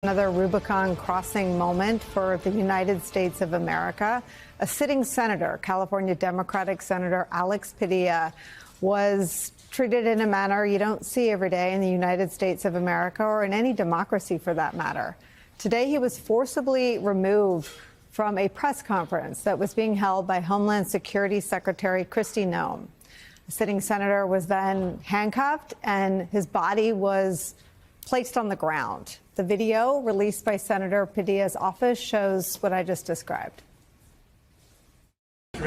Another Rubicon crossing moment for the United States of America. A sitting senator, California Democratic Senator Alex Padilla, was treated in a manner you don't see every day in the United States of America or in any democracy for that matter. Today, he was forcibly removed from a press conference that was being held by Homeland Security Secretary Kristi Noem. The sitting senator was then handcuffed and his body was placed on the ground. The video released by Senator Padilla's office shows what I just described. Sir,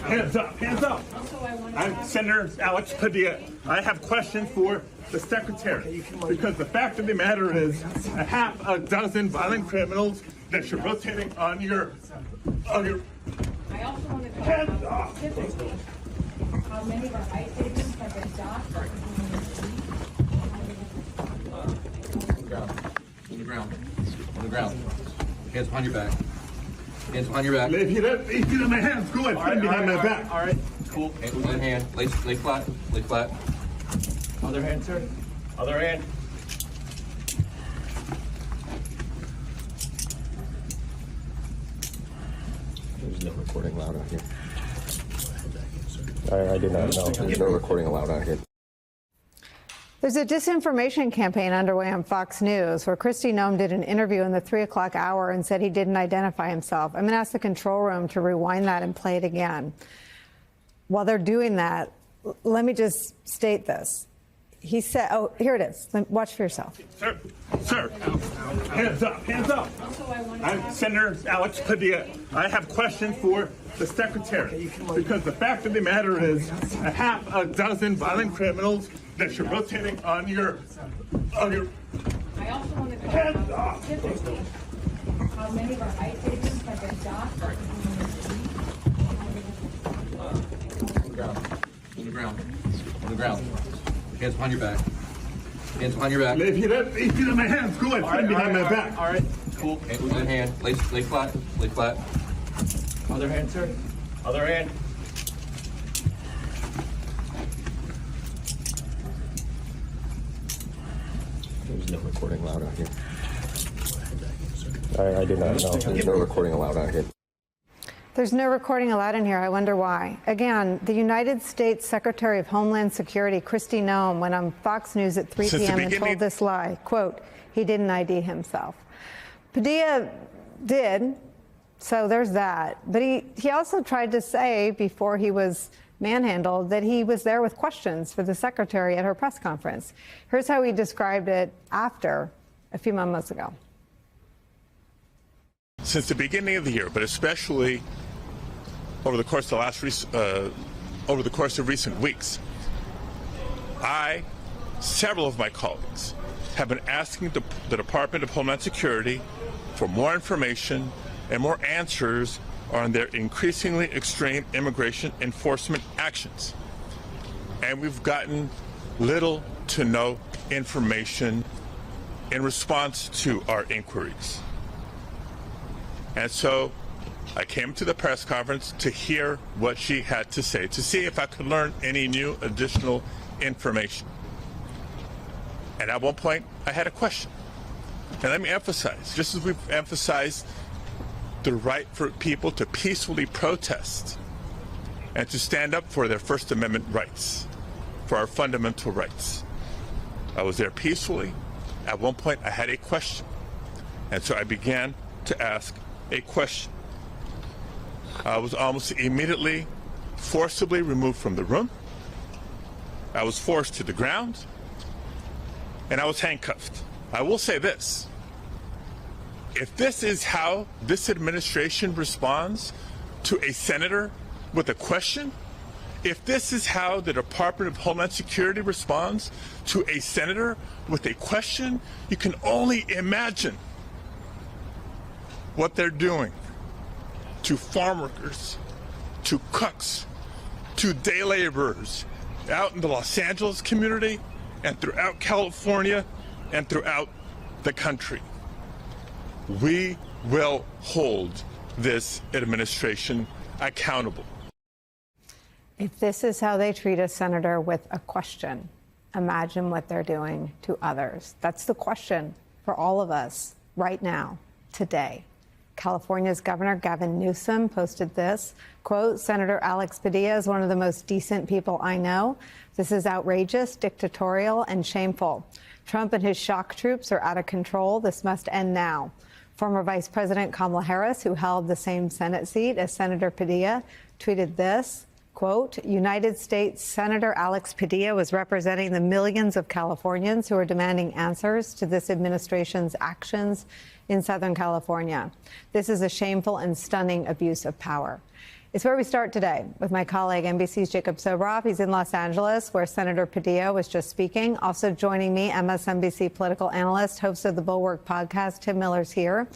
hands up. I'm Senator Alex Padilla. I have questions for the secretary because the fact of the matter is a half a dozen violent criminals that you're rotating on your I also want to hands up. How many of our ICE agents have been docked? On the ground. Hands behind your back. Hands behind your back. If you don't my hands, go ahead, put behind my back. All right. Cool. One hand. Lay flat. Lay flat. Other hand, sir. Other hand. There's no recording allowed out here. I did not know. There's no recording allowed out here. There's a disinformation campaign underway on Fox News where Kristi Noem did an interview in the 3 o'clock hour and said he didn't identify himself. I'm going to ask the control room to rewind that and play it again. While they're doing that, let me just state this. He said, oh, here it is. Watch for yourself. Sir, hands up. I'm Senator Alex Padilla. I have questions for the secretary because the fact of the matter is a half a dozen violent criminals that you're rotating on your I also want to hands up. How many of our ICE agents have been docked? On the ground. Hands behind your back. Hands behind your back. If you don't my hands, go ahead, put behind my back. All right. Cool. One hand. Lay flat. Lay flat. Other hand, sir. Other hand. There's no recording allowed out here. I did not know. There's no recording allowed out here. There's no recording allowed in here. I wonder why. Again, the United States Secretary of Homeland Security, Kristi Noem, went on Fox News at 3 p.m. and told this lie, quote, he didn't ID himself. Padilla did, so there's that. But he also tried to say before he was manhandled that he was there with questions for the secretary at her press conference. Here's how he described it after a few moments ago. Since the beginning of the year, but especially over the course of recent weeks, several of my colleagues have been asking the Department of Homeland Security for more information and more answers on their increasingly extreme immigration enforcement actions. And we've gotten little to no information in response to our inquiries. And so I came to the press conference to hear what she had to say, to see if I could learn any new additional information. And at one point, I had a question. And let me emphasize, just as we've emphasized the right for people to peacefully protest and to stand up for their First Amendment rights, for our fundamental rights. I was there peacefully. At one point, I had a question. And so I began to ask a question. I was almost immediately forcibly removed from the room. I was forced to the ground, and I was handcuffed. I will say this. If this is how this administration responds to a senator with a question, if this is how the Department of Homeland Security responds to a senator with a question, you can only imagine what they're doing to farm workers, to cooks, to day laborers out in the Los Angeles community and throughout California and throughout the country. We will hold this administration accountable. If this is how they treat a senator with a question, imagine what they're doing to others? That's the question for all of us right now, today. California's Governor Gavin Newsom posted this, quote, Senator Alex Padilla is one of the most decent people I know. This is outrageous, dictatorial, and shameful. Trump and his shock troops are out of control. This must end now. Former Vice President Kamala Harris, who held the same Senate seat as Senator Padilla, tweeted this, quote, United States Senator Alex Padilla was representing the millions of Californians who are demanding answers to this administration's actions in Southern California. This is a shameful and stunning abuse of power. It's where we start today with my colleague, NBC's Jacob Sobroff. He's in Los Angeles, where Senator Padilla was just speaking. Also joining me, MSNBC political analyst, host of the Bulwark podcast, Tim Miller's here.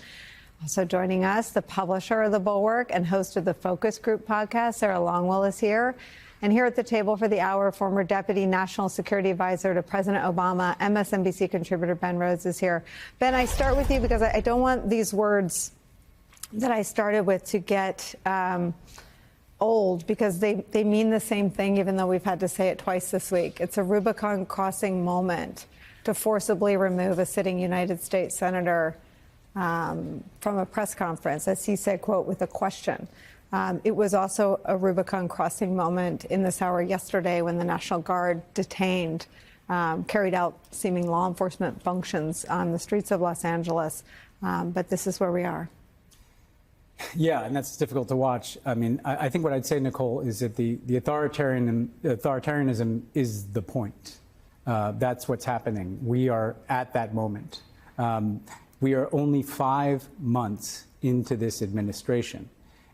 Also joining us, the publisher of the Bulwark and host of the Focus Group podcast, Sarah Longwell, is here. And here at the table for the hour, former Deputy National Security Advisor to President Obama, MSNBC contributor Ben Rhodes is here. Ben, I start with you because I don't want these words that I started with to get old, because they mean the same thing, even though we've had to say it twice this week. It's a Rubicon crossing moment to forcibly remove a sitting United States senator from a press conference, as he said, quote, with a question. It was also a Rubicon crossing moment in this hour yesterday when the National Guard detained, carried out seeming law enforcement functions on the streets of Los Angeles. But this is where we are. Yeah, and that's difficult to watch. I mean, I think what I'd say, Nicole, is that the authoritarianism is the point. That's what's happening. We are at that moment. We are only 5 months into this administration,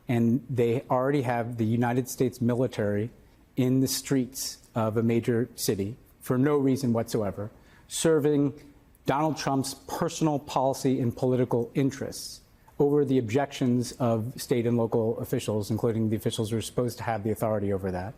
and they already have the United States military in the streets of a major city for no reason whatsoever, serving Donald Trump's personal policy and political interests over the objections of state and local officials, including the officials who are supposed to have the authority over that.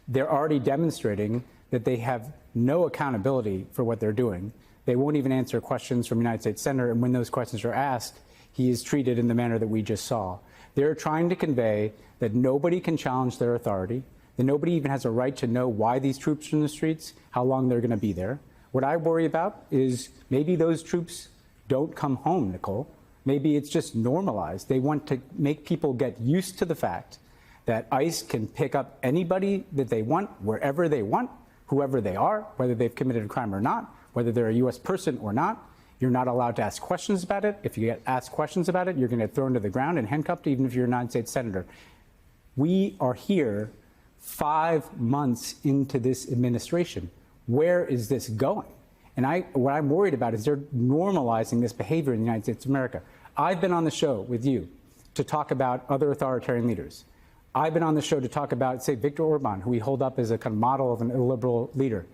They're already demonstrating that they have no accountability for what they're doing. They won't even answer questions from a United States Senator, and when those questions are asked, he is treated in the manner that we just saw. They're trying to convey that nobody can challenge their authority, that nobody even has a right to know why these troops are in the streets, how long they're going to be there. What I worry about is maybe those troops don't come home, Nicole. Maybe it's just normalized. They want to make people get used to the fact that ICE can pick up anybody that they want, wherever they want, whoever they are, whether they've committed a crime or not, whether they're a U.S. person or not. You're not allowed to ask questions about it. If you get asked questions about it, you're going to get thrown to the ground and handcuffed, even if you're a United States senator. We are here 5 months into this administration. Where is this going? And what I'm worried about is they're normalizing this behavior in the United States of America. I've been on the show with you to talk about other authoritarian leaders. I've been on the show to talk about, say, Viktor Orban, who we hold up as a kind of model of an illiberal leader.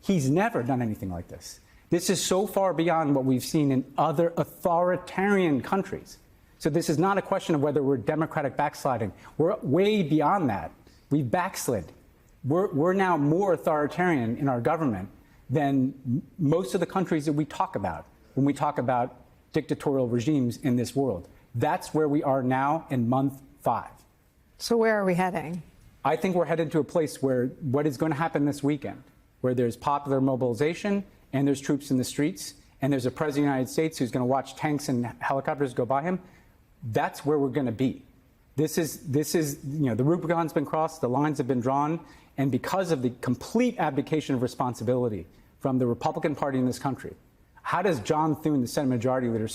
He's never done anything like this. This is so far beyond what we've seen in other authoritarian countries. So this is not a question of whether we're democratic backsliding. We're way beyond that. We've backslid. We're now more authoritarian in our government than most of the countries that we talk about when we talk about dictatorial regimes in this world. That's where we are now in month 5. So where are we heading? I think we're headed to a place where what is going to happen this weekend, where there's popular mobilization and there's troops in the streets and there's a president of the United States who's going to watch tanks and helicopters go by him, that's where we're going to be. This is, you know, the Rubicon's been crossed, the lines have been drawn, and because of the complete abdication of responsibility from the Republican Party in this country, how does John Thune, the Senate Majority Leader,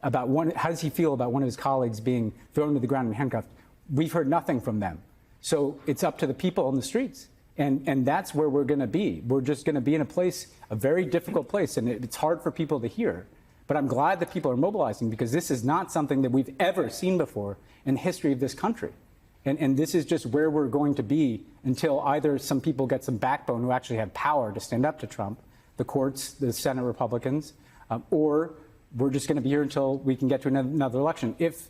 how does he feel about one of his colleagues being thrown to the ground and handcuffed? We've heard nothing from them. So it's up to the people on the streets. And that's where we're going to be. We're just going to be in a very difficult place, and it's hard for people to hear. But I'm glad that people are mobilizing, because this is not something that we've ever seen before in the history of this country. And this is just where we're going to be until either some people get some backbone who actually have power to stand up to Trump, the courts, the Senate Republicans, or we're just going to be here until we can get to another election. If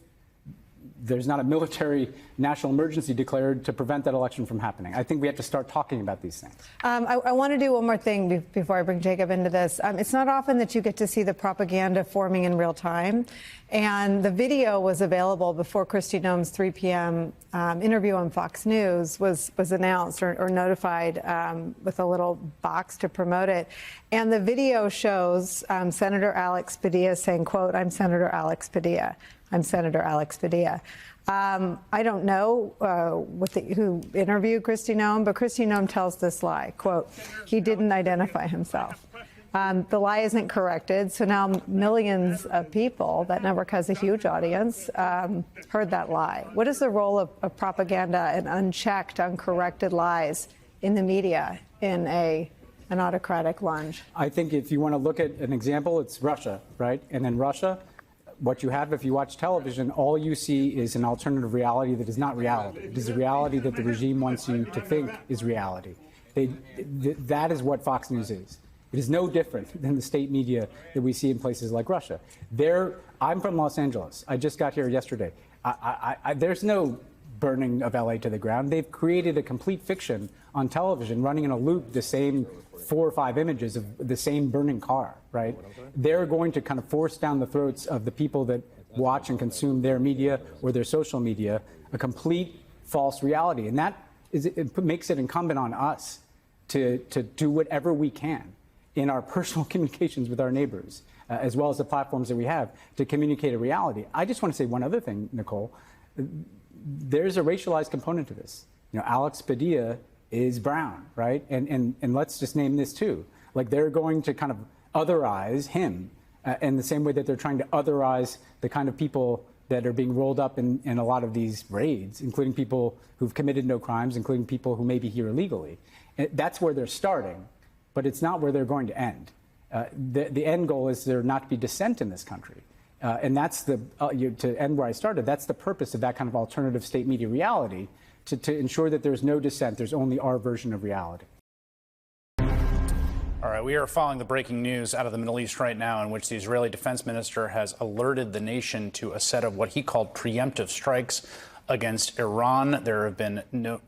there's not a military national emergency declared to prevent that election from happening. I think we have to start talking about these things. I want to do one more thing before I bring Jacob into this. It's not often that you get to see the propaganda forming in real time. And the video was available before Kristi Noem's 3 p.m. Interview on Fox News was announced or notified with a little box to promote it. And the video shows Senator Alex Padilla saying, quote, "I'm Senator Alex Padilla. I'm Senator Alex Padilla." I don't know who interviewed Kristi Noem, but Kristi Noem tells this lie, quote, "He didn't identify himself." The lie isn't corrected, so now millions of people, that network has a huge audience, heard that lie. What is the role of propaganda and unchecked, uncorrected lies in the media in an autocratic lunge? I think if you want to look at an example, it's Russia, right? And in Russia, what you have, if you watch television, all you see is an alternative reality that is not reality. It is a reality that the regime wants you to think is reality. That is what Fox News is. It is no different than the state media that we see in places like Russia. I'm from Los Angeles. I just got here yesterday. There's no burning of LA to the ground. They've created a complete fiction on television, running in a loop the same 4 or 5 images of the same burning car, right? They're going to kind of force down the throats of the people that watch and consume their media or their social media a complete false reality. And it makes it incumbent on us to do whatever we can in our personal communications with our neighbors, as well as the platforms that we have to communicate a reality. I just want to say one other thing, Nicole. There's a racialized component to this. You know, Alex Padilla is brown, right? And let's just name this too. Like, they're going to kind of otherize him in the same way that they're trying to otherize the kind of people that are being rolled up in a lot of these raids, including people who've committed no crimes, including people who may be here illegally. And that's where they're starting, but it's not where they're going to end. The end goal is there not to be dissent in this country. And that's to end where I started, that's the purpose of that kind of alternative state media reality, to ensure that there's no dissent, there's only our version of reality. All right, we are following the breaking news out of the Middle East right now, in which the Israeli defense minister has alerted the nation to a set of what he called preemptive strikes against Iran. There have been no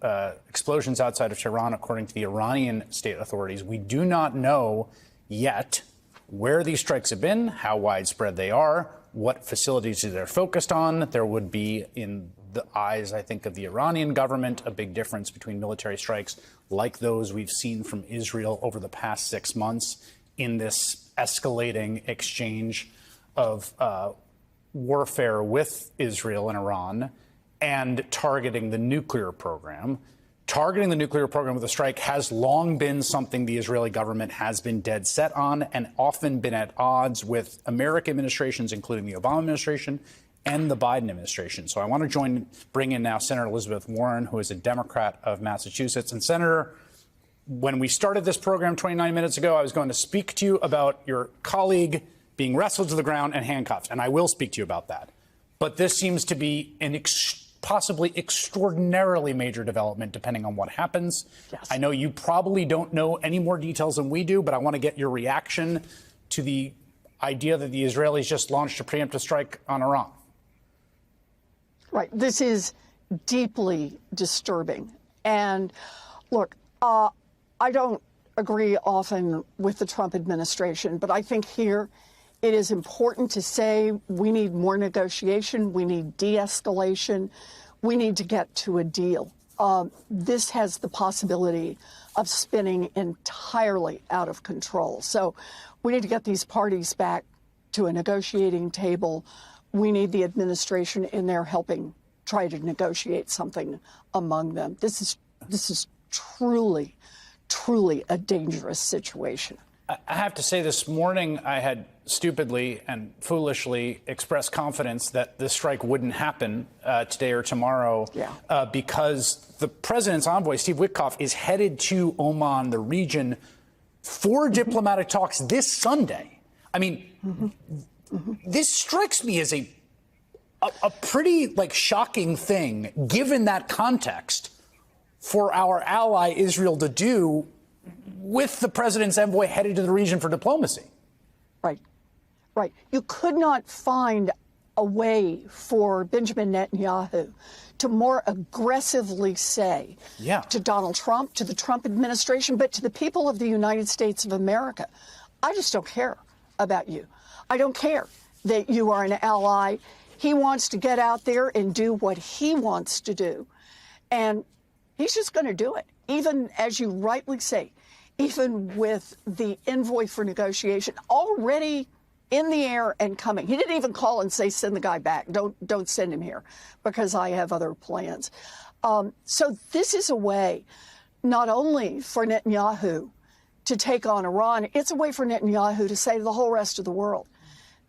explosions outside of Tehran, according to the Iranian state authorities. We do not know yet where these strikes have been, how widespread they are, what facilities they're focused on. There would be, in the eyes, I think, of the Iranian government, a big difference between military strikes like those we've seen from Israel over the past 6 months in this escalating exchange of warfare with Israel and Iran, and targeting the nuclear program. Targeting the nuclear program with a strike has long been something the Israeli government has been dead set on, and often been at odds with American administrations, including the Obama administration and the Biden administration. So I want to bring in now Senator Elizabeth Warren, who is a Democrat of Massachusetts. And Senator, when we started this program 29 minutes ago, I was going to speak to you about your colleague being wrestled to the ground and handcuffed, and I will speak to you about that. But this seems to be an possibly extraordinarily major development, depending on what happens. Yes. I know you probably don't know any more details than we do, but I want to get your reaction to the idea that the Israelis just launched a preemptive strike on Iran. Right. This is deeply disturbing. And look, I don't agree often with the Trump administration, but I think here it is important to say we need more negotiation, we need de-escalation, we need to get to a deal. This has the possibility of spinning entirely out of control. So we need to get these parties back to a negotiating table. We need the administration in there helping try to negotiate something among them. This is truly, truly a dangerous situation. I have to say, this morning I had stupidly and foolishly expressed confidence that this strike wouldn't happen today or tomorrow, because the president's envoy, Steve Witkoff, is headed to Oman, the region, for diplomatic talks this Sunday. I mean, this strikes me as a pretty shocking thing, given that context, for our ally Israel to do with the president's envoy headed to the region for diplomacy. Right. You could not find a way for Benjamin Netanyahu to more aggressively say to Donald Trump, to the Trump administration, but to the people of the United States of America, I just don't care about you. I don't care that you are an ally. He wants to get out there and do what he wants to do. And he's just going to do it, even as you rightly say, even with the envoy for negotiation already in the air and coming. He didn't even call and say, send the guy back. Don't send him here because I have other plans. So this is a way not only for Netanyahu to take on Iran, it's a way for Netanyahu to say to the whole rest of the world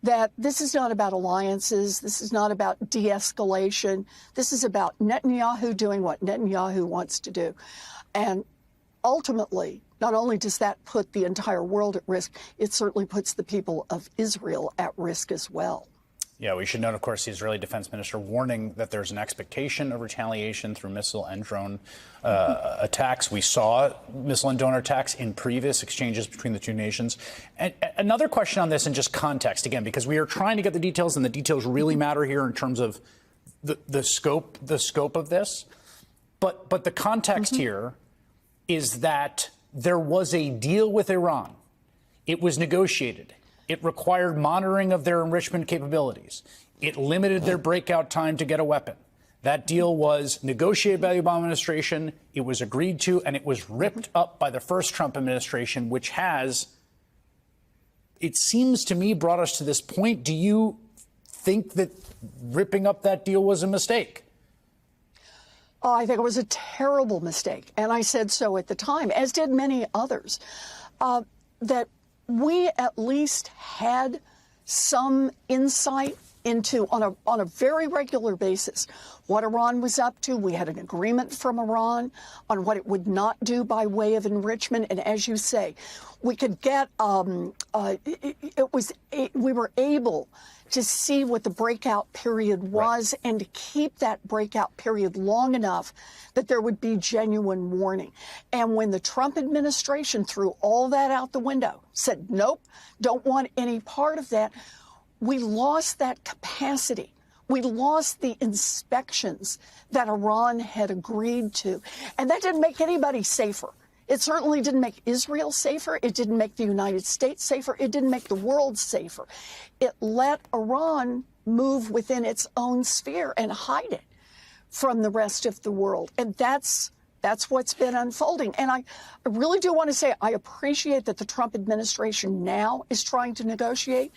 that this is not about alliances. This is not about de-escalation. This is about Netanyahu doing what Netanyahu wants to do. And ultimately, not only does that put the entire world at risk, it certainly puts the people of Israel at risk as well. Yeah, we should note, of course, the Israeli defense minister warning that there's an expectation of retaliation through missile and drone attacks. We saw missile and drone attacks in previous exchanges between the two nations. And another question on this in just context, again, because we are trying to get the details, and the details really matter here in terms of the scope of this. But the context here is that there was a deal with Iran. It was negotiated. It required monitoring of their enrichment capabilities. It limited their breakout time to get a weapon. That deal was negotiated by the Obama administration. It was agreed to, and it was ripped up by the first Trump administration, which has, it seems to me, brought us to this point. Do you think that ripping up that deal was a mistake? Oh, I think it was a terrible mistake. And I said so at the time, as did many others, that we at least had some insight into, on a very regular basis, what Iran was up to. We had an agreement from Iran on what it would not do by way of enrichment. And as you say, we could get, we were able to see what the breakout period was and to keep that breakout period long enough that there would be genuine warning. And when the Trump administration threw all that out the window, said, nope, don't want any part of that, we lost that capacity. We lost the inspections that Iran had agreed to. And that didn't make anybody safer. It certainly didn't make Israel safer. It didn't make the United States safer. It didn't make the world safer. It let Iran move within its own sphere and hide it from the rest of the world. And that's what's been unfolding. And I really do want to say I appreciate that the Trump administration now is trying to negotiate,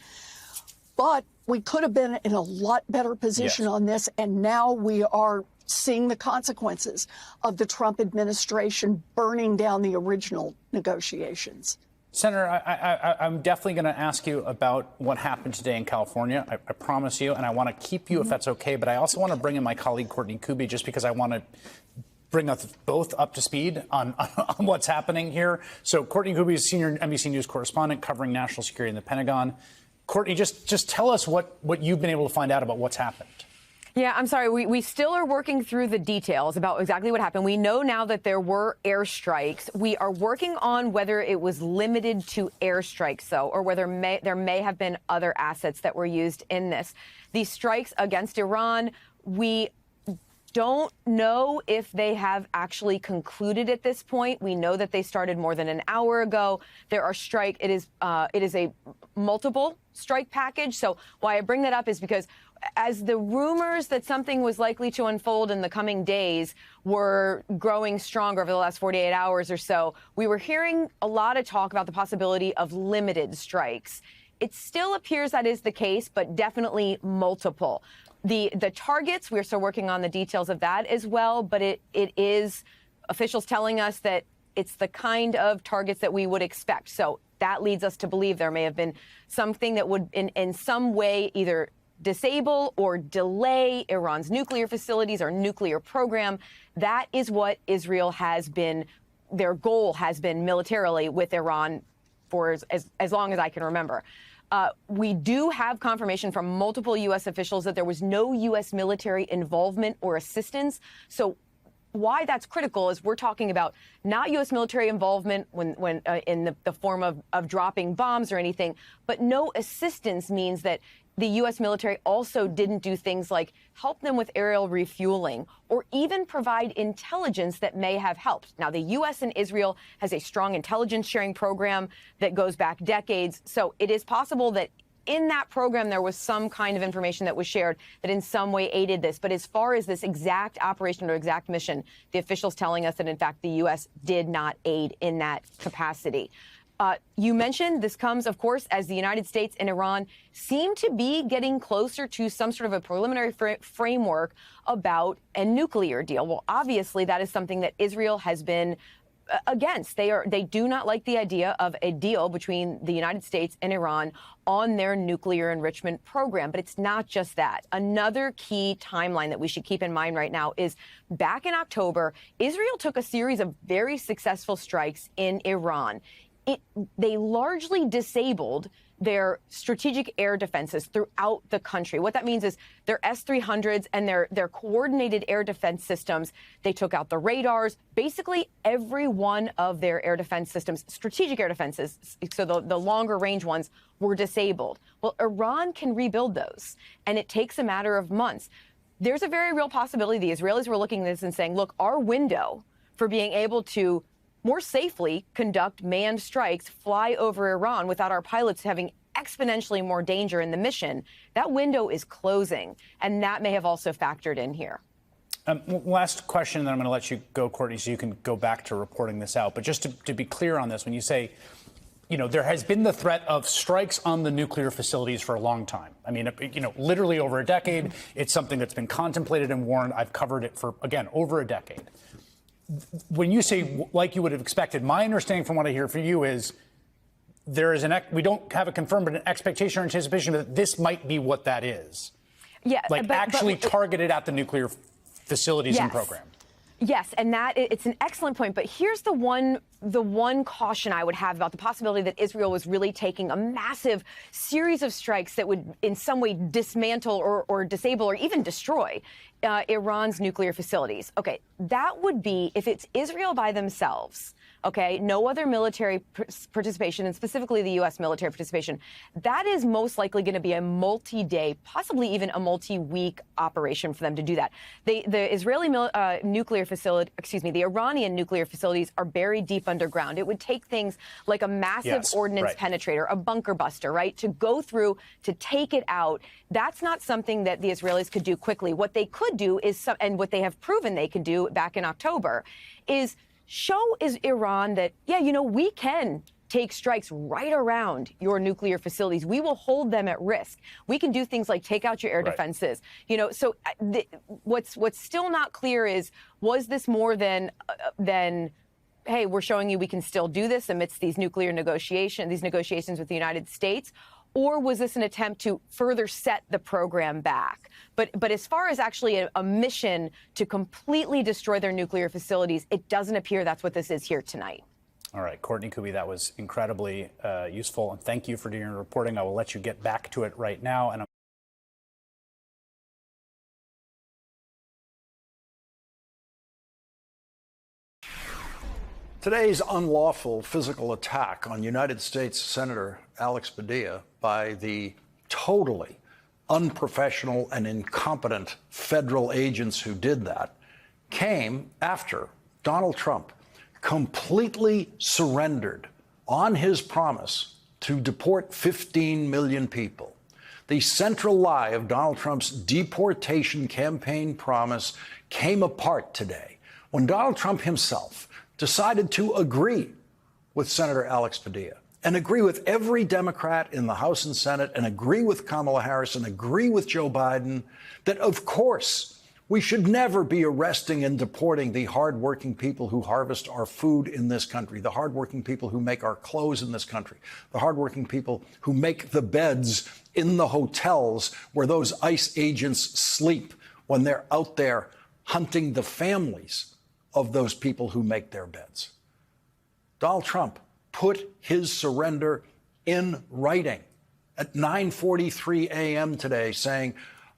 but we could have been in a lot better position on this. And now we are seeing the consequences of the Trump administration burning down the original negotiations. Senator, I'm definitely going to ask you about what happened today in California. I promise you, and I want to keep you if that's okay. But I also want to bring in my colleague Courtney Kube, just because I want to bring us both up to speed on what's happening here. So Courtney Kube is senior NBC News correspondent covering national security in the Pentagon. Courtney, just tell us what you've been able to find out about what's happened. Yeah, I'm sorry. We still are working through the details about exactly what happened. We know now that there were airstrikes. We are working on whether it was limited to airstrikes, though, or whether there may have been other assets that were used in this. These strikes against Iran, we don't know if they have actually concluded at this point. We know that they started more than an hour ago. There are it is a multiple strike package. So why I bring that up is because as the rumors that something was likely to unfold in the coming days were growing stronger over the last 48 hours or so, we were hearing a lot of talk about the possibility of limited strikes. It still appears that is the case, but definitely multiple. The targets, we're still working on the details of that as well, but it is officials telling us that it's the kind of targets that we would expect. So that leads us to believe there may have been something that would in some way either disable or delay Iran's nuclear facilities or nuclear program. That is what Israel has been, their goal has been militarily with Iran for as long as I can remember. We do have confirmation from multiple U.S. officials that there was no U.S. military involvement or assistance. So why that's critical is we're talking about not U.S. military involvement when in the form of dropping bombs or anything, but no assistance means that the U.S. military also didn't do things like help them with aerial refueling or even provide intelligence that may have helped. Now, the U.S. and Israel has a strong intelligence sharing program that goes back decades. So it is possible that in that program, there was some kind of information that was shared that in some way aided this. But as far as this exact operation or exact mission, the officials telling us that, in fact, the U.S. did not aid in that capacity. You mentioned this comes, of course, as the United States and Iran seem to be getting closer to some sort of a preliminary framework about a nuclear deal. Well, obviously, that is something that Israel has been against. They do not like the idea of a deal between the United States and Iran on their nuclear enrichment program. But it's not just that. Another key timeline that we should keep in mind right now is back in October, Israel took a series of very successful strikes in Iran. They largely disabled their strategic air defenses throughout the country. What that means is their S-300s and their coordinated air defense systems, they took out the radars, basically every one of their air defense systems, strategic air defenses, so the longer range ones, were disabled. Well, Iran can rebuild those, and it takes a matter of months. There's a very real possibility the Israelis were looking at this and saying, look, our window for being able to more safely conduct manned strikes, fly over Iran without our pilots having exponentially more danger in the mission, that window is closing. And that may have also factored in here. Last question, and then I'm going to let you go, Courtney, so you can go back to reporting this out. But just to be clear on this, when you say, you know, there has been the threat of strikes on the nuclear facilities for a long time. I mean, you know, literally over a decade. It's something that's been contemplated and warned. I've covered it for, again, over a decade. When you say like you would have expected, my understanding from what I hear from you is there is we don't have a confirmed, but an expectation or anticipation that this might be what that is. Yeah, like actually targeted at the nuclear facilities and program. Yes, and it's an excellent point. But here's the one caution I would have about the possibility that Israel was really taking a massive series of strikes that would in some way dismantle or disable or even destroy Iran's nuclear facilities. OK, that would be if it's Israel by themselves. OK, no other military participation, and specifically the U.S. military participation. That is most likely going to be a multi-day, possibly even a multi-week operation for them to do that. The Israeli nuclear facility, excuse me, the Iranian nuclear facilities are buried deep underground. It would take things like a massive ordnance penetrator, a bunker buster, right, to go through to take it out. That's not something that the Israelis could do quickly. What they could do is, and what they have proven they can do back in October, is show Iran that, yeah, you know, we can take strikes right around your nuclear facilities. We will hold them at risk. We can do things like take out your air defenses. You know, so what's still not clear is, was this more than hey, we're showing you we can still do this amidst these nuclear negotiations with the United States? Or was this an attempt to further set the program back? But as far as actually a mission to completely destroy their nuclear facilities, it doesn't appear that's what this is here tonight. All right, Courtney Kube, that was incredibly useful. And thank you for doing your reporting. I will let you get back to it right now. And Today's unlawful physical attack on United States Senator Alex Padilla by the totally unprofessional and incompetent federal agents who did that came after Donald Trump completely surrendered on his promise to deport 15 million people. The central lie of Donald Trump's deportation campaign promise came apart today when Donald Trump himself decided to agree with Senator Alex Padilla and agree with every Democrat in the House and Senate and agree with Kamala Harris and agree with Joe Biden that, of course, we should never be arresting and deporting the hardworking people who harvest our food in this country, the hardworking people who make our clothes in this country, the hardworking people who make the beds in the hotels where those ICE agents sleep when they're out there hunting the families of those people who make their beds. Donald Trump put his surrender in writing at 9:43 a.m. today, saying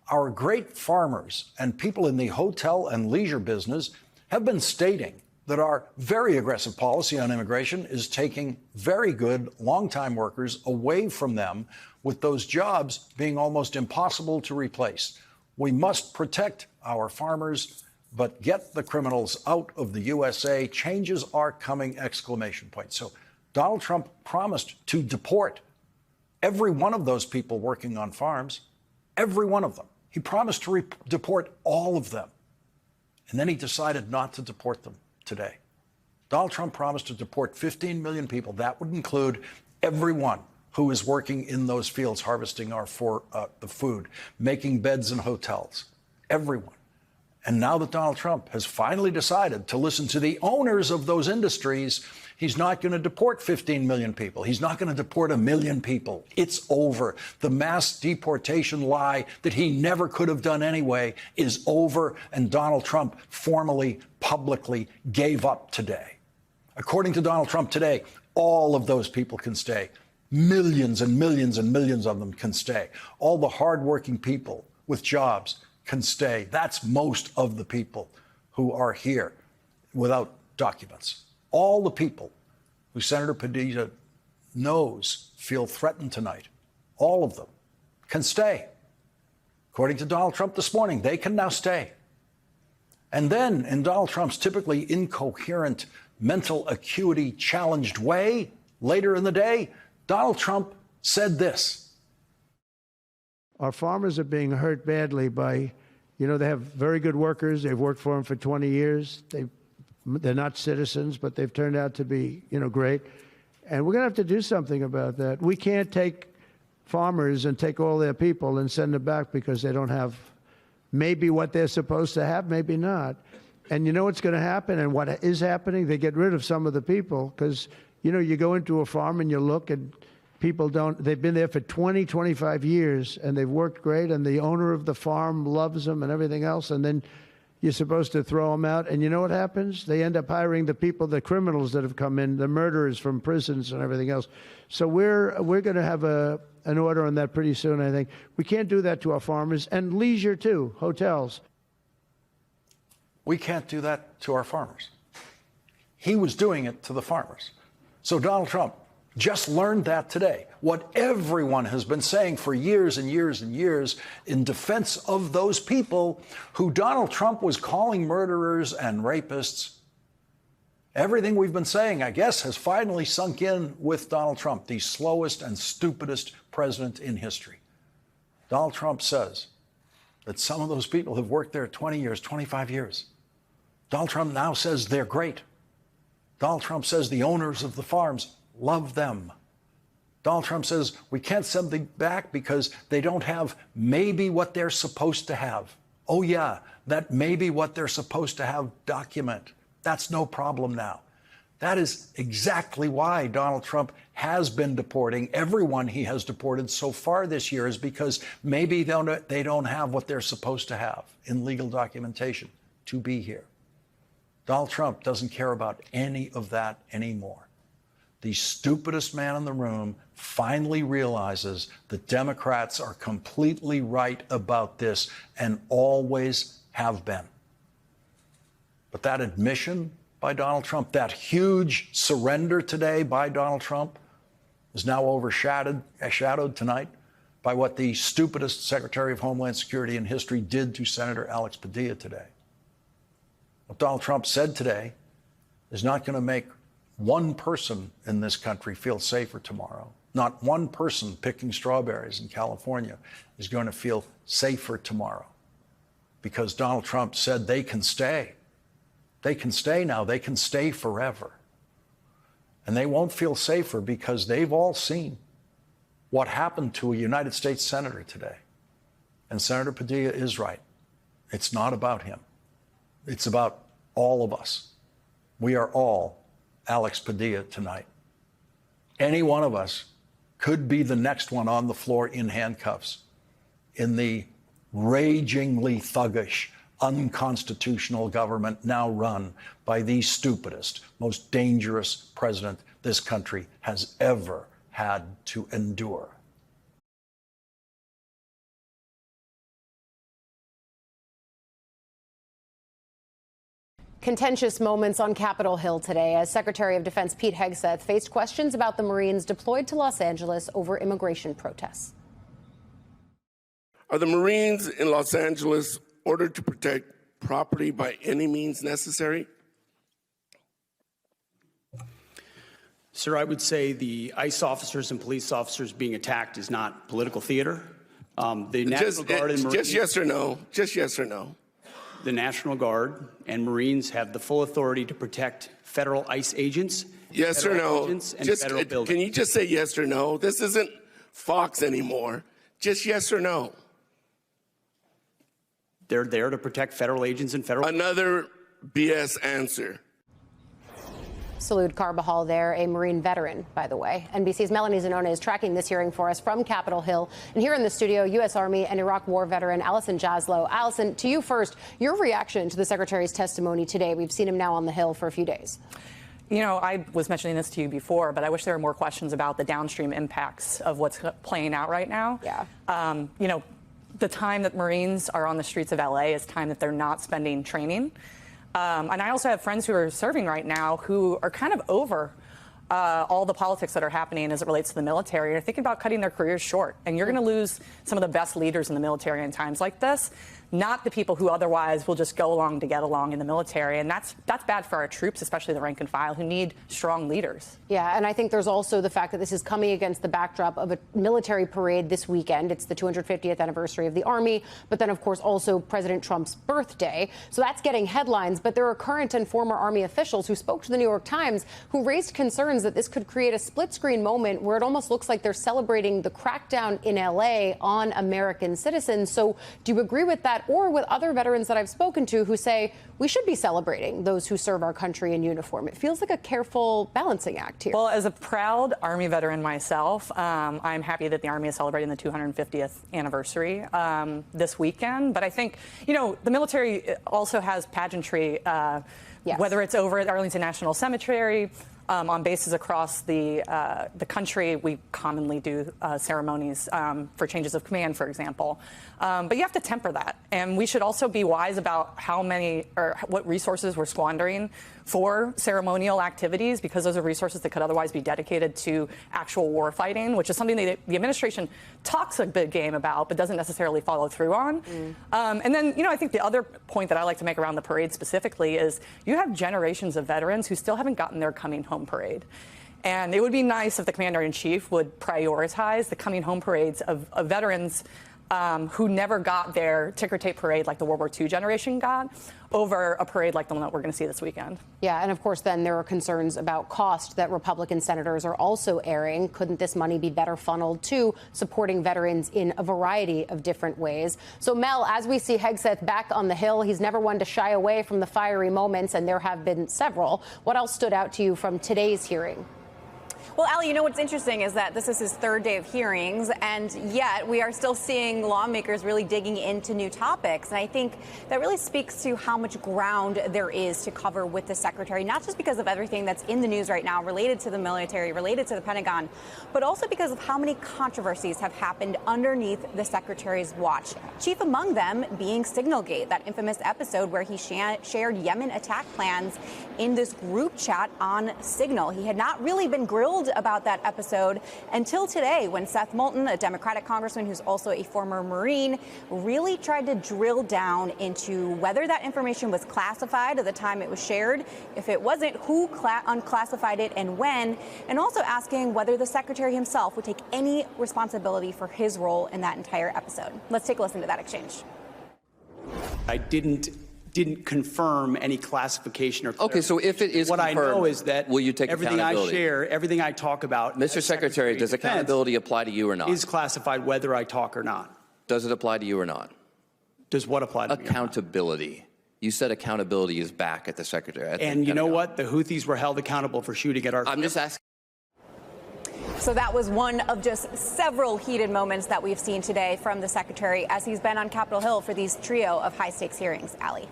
our great farmers and people in the hotel and leisure business have been stating that our very aggressive policy on immigration is taking very good long-time workers away from them, with those jobs being almost impossible to replace. We must protect our farmers, but get the criminals out of the USA. Changes are coming, exclamation point. So Donald Trump promised to deport every one of those people working on farms, every one of them. He promised to deport all of them. And then he decided not to deport them today. Donald Trump promised to deport 15 million people. That would include everyone who is working in those fields, harvesting the food, making beds in hotels, everyone. And now that Donald Trump has finally decided to listen to the owners of those industries, he's not going to deport 15 million people. He's not going to deport 1 million people. It's over. The mass deportation lie that he never could have done anyway is over, and Donald Trump formally, publicly gave up today. According to Donald Trump today, all of those people can stay. Millions and millions and millions of them can stay. All the hardworking people with jobs can stay. That's most of the people who are here without documents. All the people who Senator Padilla knows feel threatened tonight, all of them can stay. According to Donald Trump this morning, they can now stay. And then, in Donald Trump's typically incoherent, mental acuity challenged way, later in the day, Donald Trump said this. Our farmers are being hurt badly by, they have very good workers. They've worked for them for 20 years. They're not citizens, but they've turned out to be, great. And we're going to have to do something about that. We can't take farmers and take all their people and send them back because they don't have maybe what they're supposed to have, maybe not. And you know what's going to happen and what is happening? They get rid of some of the people because, you go into a farm and you look and people they've been there for 20, 25 years and they've worked great and the owner of the farm loves them and everything else. And then you're supposed to throw them out. And you know what happens? They end up hiring the people, the criminals that have come in, the murderers from prisons and everything else. So we're going to have an order on that pretty soon, I think. We can't do that to our farmers and leisure too, hotels. We can't do that to our farmers. He was doing it to the farmers. So Donald Trump just learned that today. What everyone has been saying for years and years and years in defense of those people who Donald Trump was calling murderers and rapists. Everything we've been saying, I guess, has finally sunk in with Donald Trump, the slowest and stupidest president in history. Donald Trump says that some of those people have worked there 20 years, 25 years. Donald Trump now says they're great. Donald Trump says the owners of the farms love them. Donald Trump says we can't send them back because they don't have maybe what they're supposed to have. Oh yeah, that maybe what they're supposed to have document. That's no problem now. That is exactly why Donald Trump has been deporting everyone he has deported so far this year, is because maybe they don't have what they're supposed to have in legal documentation to be here. Donald Trump doesn't care about any of that anymore. The stupidest man in the room finally realizes that Democrats are completely right about this and always have been. But that admission by Donald Trump, that huge surrender today by Donald Trump, is now overshadowed tonight by what the stupidest Secretary of Homeland Security in history did to Senator Alex Padilla today. What Donald Trump said today is not going to make one person in this country feel safer tomorrow. Not one person picking strawberries in California is going to feel safer tomorrow because Donald Trump said they can stay. They can stay now. They can stay forever. And they won't feel safer because they've all seen what happened to a United States senator today. And Senator Padilla is right. It's not about him. It's about all of us. We are all Alex Padilla tonight. Any one of us could be the next one on the floor in handcuffs in the ragingly thuggish, unconstitutional government now run by the stupidest, most dangerous president this country has ever had to endure. Contentious moments on Capitol Hill today as Secretary of Defense Pete Hegseth faced questions about the Marines deployed to Los Angeles over immigration protests. Are the Marines in Los Angeles ordered to protect property by any means necessary? Sir, I would say the ICE officers and police officers being attacked is not political theater. The National Guard and Marines, just yes or no. Just yes or no. The National Guard and Marines have the full authority to protect federal ICE agents. Yes or no. Can you just say yes or no? This isn't Fox anymore. Just yes or no. They're there to protect federal agents and federal. Another BS answer. Salud Carbajal there, a Marine veteran, by the way. NBC's Melanie Zanona is tracking this hearing for us from Capitol Hill. And here in the studio, U.S. Army and Iraq War veteran Allison Jaslow. Allison, to you first, your reaction to the Secretary's testimony today. We've seen him now on the Hill for a few days. You know, I was mentioning this to you before, but I wish there were more questions about the downstream impacts of what's playing out right now. Yeah. You know, the time that Marines are on the streets of L.A. is time that they're not spending training. And I also have friends who are serving right now who are kind of over all the politics that are happening as it relates to the military. They're thinking about cutting their careers short. And you're going to lose some of the best leaders in the military in times like this, not the people who otherwise will just go along to get along in the military. And that's bad for our troops, especially the rank and file, who need strong leaders. Yeah, and I think there's also the fact that this is coming against the backdrop of a military parade this weekend. It's the 250th anniversary of the Army, but then, of course, also President Trump's birthday. So that's getting headlines. But there are current and former Army officials who spoke to the New York Times who raised concerns that this could create a split-screen moment where it almost looks like they're celebrating the crackdown in L.A. on American citizens. So do you agree with that, or with other veterans that I've spoken to who say we should be celebrating those who serve our country in uniform? It feels like a careful balancing act here. Well, as a proud Army veteran myself, I'm happy that the Army is celebrating the 250th anniversary this weekend. But I think, you know, the military also has pageantry, Yes. Whether it's over at Arlington National Cemetery, on bases across the country. We commonly do ceremonies for changes of command, for example. But you have to temper that. And we should also be wise about how many or what resources we're squandering for ceremonial activities, because those are resources that could otherwise be dedicated to actual war fighting, which is something that the administration talks a big game about, but doesn't necessarily follow through on. And then, you know, I think the other point that I like to make around the parade specifically is you have generations of veterans who still haven't gotten their coming home parade. And it would be nice if the Commander-in-Chief would prioritize the coming home parades of veterans who never got their ticker tape parade like the World War II generation got, over a parade like the one that we're going to see this weekend. Yeah, and of course, then there are concerns about cost that Republican senators are also airing. Couldn't this money be better funneled to supporting veterans in a variety of different ways? So, Mel, as we see Hegseth back on the Hill, he's never one to shy away from the fiery moments, and there have been several. What else stood out to you from today's hearing? Well, Ali, you know what's interesting is that this is his third day of hearings, and yet we are still seeing lawmakers really digging into new topics. And I think that really speaks to how much ground there is to cover with the secretary, not just because of everything that's in the news right now related to the military, related to the Pentagon, but also because of how many controversies have happened underneath the secretary's watch. Chief among them being Signalgate, that infamous episode where he shared Yemen attack plans in this group chat on Signal. He had not really been grilled about that episode until today, when Seth Moulton, a Democratic congressman who's also a former Marine, really tried to drill down into whether that information was classified at the time it was shared. If it wasn't, who unclassified it and when, and also asking whether the secretary himself would take any responsibility for his role in that entire episode. Let's take a listen to that exchange. I didn't confirm any classification or Okay, so if it is what confirmed, I know is that will you take everything I accountability? share, everything I talk about, Mr. Secretary, does accountability apply to you or not? Is classified whether I talk or not. Does it apply to you or not? Does what apply to me? Accountability. You said accountability is back at the Secretary. And you know what? The Houthis were held accountable for shooting at our... I'm just asking. So that was one of just several heated moments that we've seen today from the secretary as he's been on Capitol Hill for these trio of high-stakes hearings. Ali.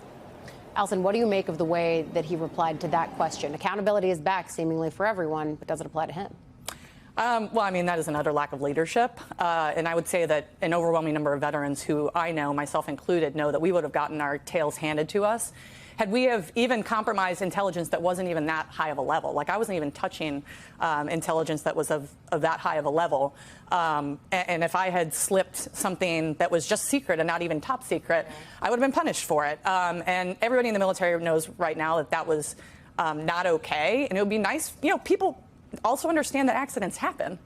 Alison, what do you make of the way that he replied to that question? Accountability is back seemingly for everyone, but does it apply to him? Well, I mean, that is an utter lack of leadership. And I would say that an overwhelming number of veterans who I know, myself included, know that we would have gotten our tails handed to us had we have even compromised intelligence that wasn't even that high of a level. Like, I wasn't even touching intelligence that was of that high of a level. And if I had slipped something that was just secret and not even top secret, I would have been punished for it. And everybody in the military knows right now that that was not okay. And it would be nice, people also understand that accidents happen.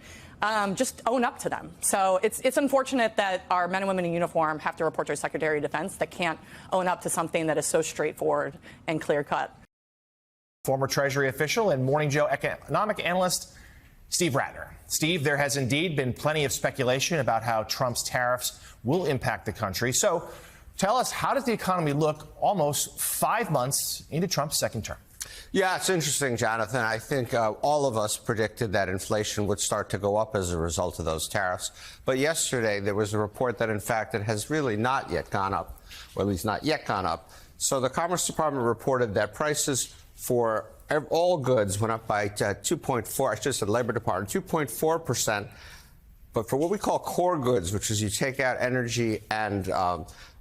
Just own up to them. So it's unfortunate that our men and women in uniform have to report to a Secretary of Defense that can't own up to something that is so straightforward and clear cut. Former Treasury official and Morning Joe economic analyst Steve Rattner. Steve, there has indeed been plenty of speculation about how Trump's tariffs will impact the country. So tell us, how does the economy look almost 5 months into Trump's second term? Yeah, it's interesting, Jonathan. I think all of us predicted that inflation would start to go up as a result of those tariffs. But yesterday, there was a report that, in fact, it has really not yet gone up, or at least not yet gone up. So the Commerce Department reported that prices for all goods went up by 2.4%. I just said Labor Department, 2.4%. But for what we call core goods, which is you take out energy and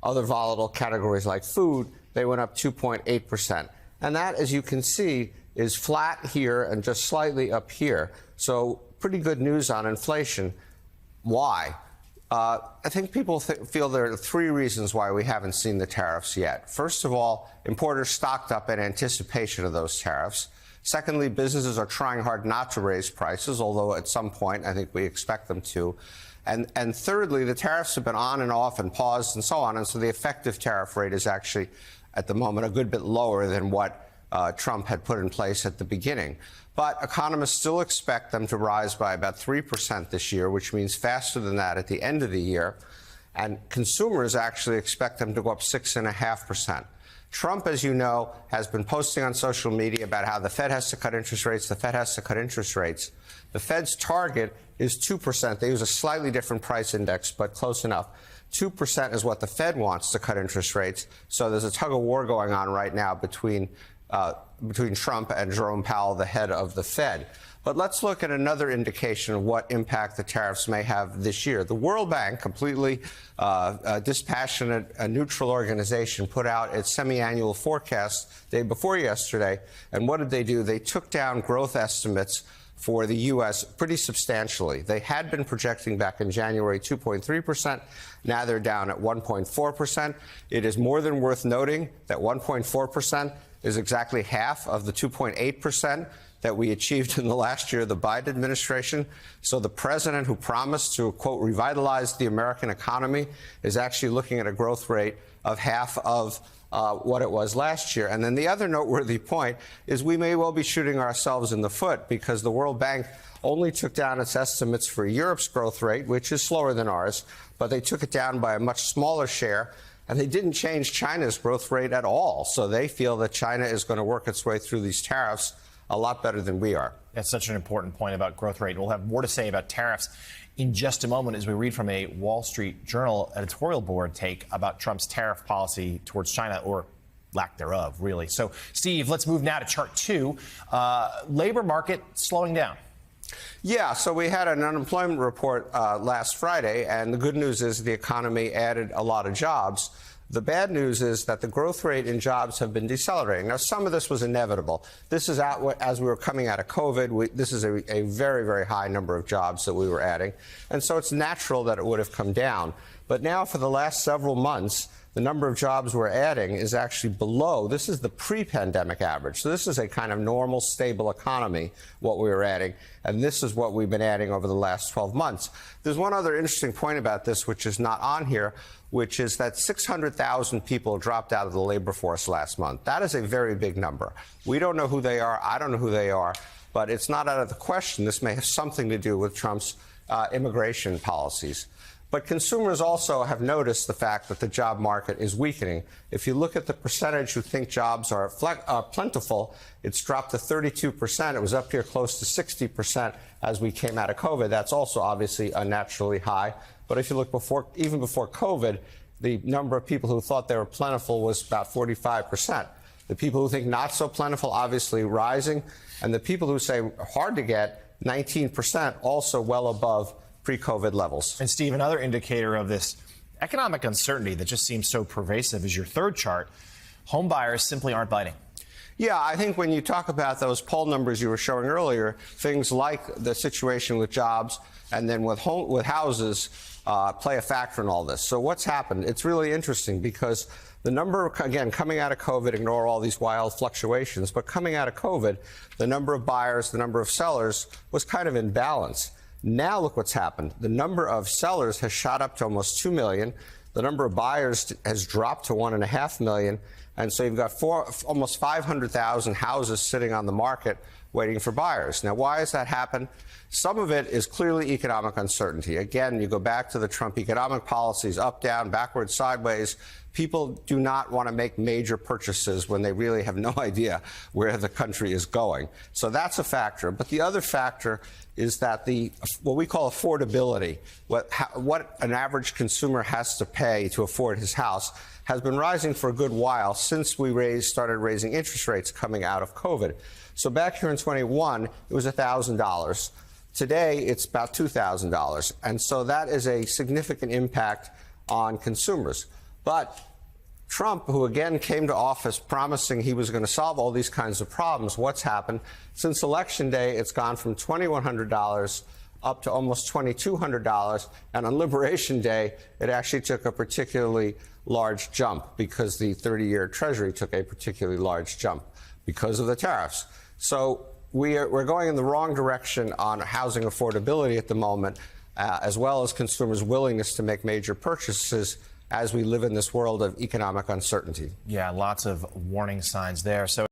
other volatile categories like food, they went up 2.8%. And that, as you can see, is flat here and just slightly up here. So pretty good news on inflation. Why? I think people feel there are three reasons why we haven't seen the tariffs yet. First of all, importers stocked up in anticipation of those tariffs. Secondly, businesses are trying hard not to raise prices, although at some point I think we expect them to. And thirdly, the tariffs have been on and off and paused and so on. And so the effective tariff rate is actually, at the moment, a good bit lower than what Trump had put in place at the beginning. But economists still expect them to rise by about 3% this year, which means faster than that at the end of the year. And consumers actually expect them to go up 6.5%. Trump, as you know, has been posting on social media about how the Fed has to cut interest rates, the Fed has to cut interest rates. The Fed's target is 2%. They use a slightly different price index, but close enough. 2% is what the Fed wants to cut interest rates. So there's a tug of war going on right now between Trump and Jerome Powell, the head of the Fed. But let's look at another indication of what impact the tariffs may have this year. The World Bank, completely dispassionate, a neutral organization, put out its semi-annual forecast day before yesterday. And what did they do? They took down growth estimates for the U.S. pretty substantially. They had been projecting back in January 2.3%. Now they're down at 1.4%. It is more than worth noting that 1.4% is exactly half of the 2.8% that we achieved in the last year of the Biden administration. So the president, who promised to, quote, revitalize the American economy, is actually looking at a growth rate of half of what it was last year. And then the other noteworthy point is we may well be shooting ourselves in the foot, because the World Bank only took down its estimates for Europe's growth rate, which is slower than ours, but they took it down by a much smaller share. And they didn't change China's growth rate at all. So they feel that China is going to work its way through these tariffs a lot better than we are. That's such an important point about growth rate. We'll have more to say about tariffs in just a moment as we read from a Wall Street Journal editorial board take about Trump's tariff policy towards China, or lack thereof, really. So, Steve, let's move now to chart 2. Labor market slowing down. Yeah, so we had an unemployment report last Friday, and the good news is the economy added a lot of jobs. The bad news is that the growth rate in jobs have been decelerating. Now, some of this was inevitable. This is out as we were coming out of COVID. This is a very, very high number of jobs that we were adding. And so it's natural that it would have come down. But now, for the last several months, the number of jobs we're adding is actually below. This is the pre-pandemic average. So this is a kind of normal, stable economy, what we were adding. And this is what we've been adding over the last 12 months. There's one other interesting point about this, which is not on here, which is that 600,000 people dropped out of the labor force last month. That is a very big number. We don't know who they are. I don't know who they are. But it's not out of the question. This may have something to do with Trump's immigration policies. But consumers also have noticed the fact that the job market is weakening. If you look at the percentage who think jobs are plentiful, it's dropped to 32%. It was up here close to 60% as we came out of COVID. That's also obviously unnaturally high. But if you look even before COVID, the number of people who thought they were plentiful was about 45%. The people who think not so plentiful, obviously rising. And the people who say hard to get, 19%, also well above pre-COVID levels. And Steve, another indicator of this economic uncertainty that just seems so pervasive is your third chart. Home buyers simply aren't biting. Yeah, I think when you talk about those poll numbers you were showing earlier, things like the situation with jobs and then with houses play a factor in all this. So what's happened? It's really interesting because the number, again, coming out of COVID, ignore all these wild fluctuations, but coming out of COVID, the number of buyers, the number of sellers was kind of in balance. Now look what's happened. The number of sellers has shot up to almost 2 million. The number of buyers has dropped to 1.5 million. And so you've got almost 500,000 houses sitting on the market waiting for buyers. Now, why has that happened? Some of it is clearly economic uncertainty. Again, you go back to the Trump economic policies, up, down, backwards, sideways. People do not want to make major purchases when they really have no idea where the country is going. So that's a factor. But the other factor is that what we call affordability, what an average consumer has to pay to afford his house, has been rising for a good while since we started raising interest rates coming out of COVID. So back here in 21, it was $1,000. Today, it's about $2,000. And so that is a significant impact on consumers. But Trump, who again came to office promising he was going to solve all these kinds of problems, what's happened? Since Election Day, it's gone from $2,100 up to almost $2,200. And on Liberation Day, it actually took a particularly large jump because the 30-year Treasury took a particularly large jump because of the tariffs. So we're going in the wrong direction on housing affordability at the moment, as well as consumers' willingness to make major purchases as we live in this world of economic uncertainty. Yeah, lots of warning signs there. So